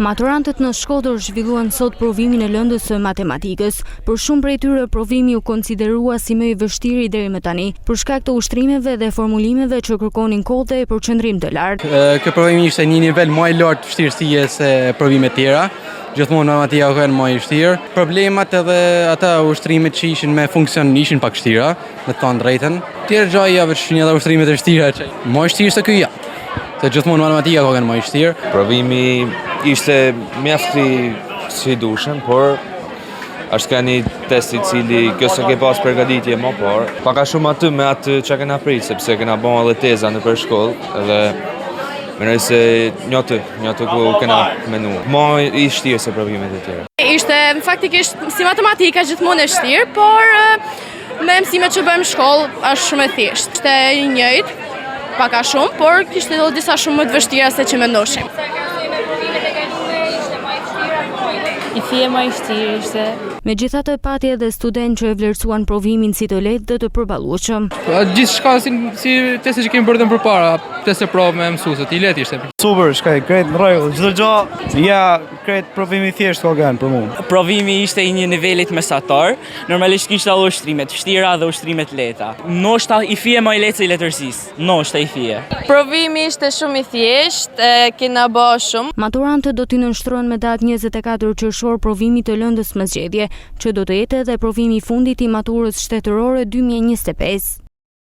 Maturantët në Shkodër zhvilluan sot provimin e lëndës së matematikës. Për shumë prej tyre provimi u konsiderua si më i vështirë deri më tani, për shkak të ushtrimeve dhe formulimeve që kërkonin kohë dhe përqendrim të lartë. Ky provim ishte një nivel më i lartë vështirësie se provimet tjera. Gjithmonë matematika ka qenë më e vështirë. Problemat edhe ata ushtrimet që ishin me funksion ishin pak vështira, me të thënë drejtën. Tjerë gjëja veç një edhe ushtrimet e vështira që më vështirë se ky ja. Se gjithmonë matematika ka qenë më e vështirë. Provimi ishte mjaft si dushëm, por është ka një test i cili kjo se ke pas përgatitje më por. Paka shumë aty me atë që kena prit, sepse kena bën edhe teza në për shkollë dhe mendoj se njotë ku kena menu. Më i vështirë se provimet e tjera. Ishte faktikisht si matematika gjithmonë e vështirë, por me mësimet që bëjmë në shkollë është shumë e thjeshtë. Ishte i njëjtë, paka shumë, por kishte edhe disa shumë më të vështira se që mendoshim. I fije më i vështirë ishte. Megjithatë pati edhe studentë që e vlerësuan provimin si të lehtë dhe të përballueshëm. Gjithçka si testet që kemi bërë më përpara, testet provë me mësuesët, i lehtë ishte. Super, shkaj, krejt në rregull, çdo gjë, ja, krejt provimi thjesht ka qenë për mua. Provimi ishte i një nivelit mesatar, normalisht kishte edhe ushtrimet vështira dhe ushtrimet lehta. Ndoshta i fije më i lehtë se i letërsisë. Ndoshta i fije. Provimi ishte shumë i thjeshtë, kena bë shumë. Maturantët do t'i nënshtrohen me datë 24 qershor provimit të lëndës mesgjedhje, që do të jetë edhe provimi i fundit i maturës shtetërore 2025.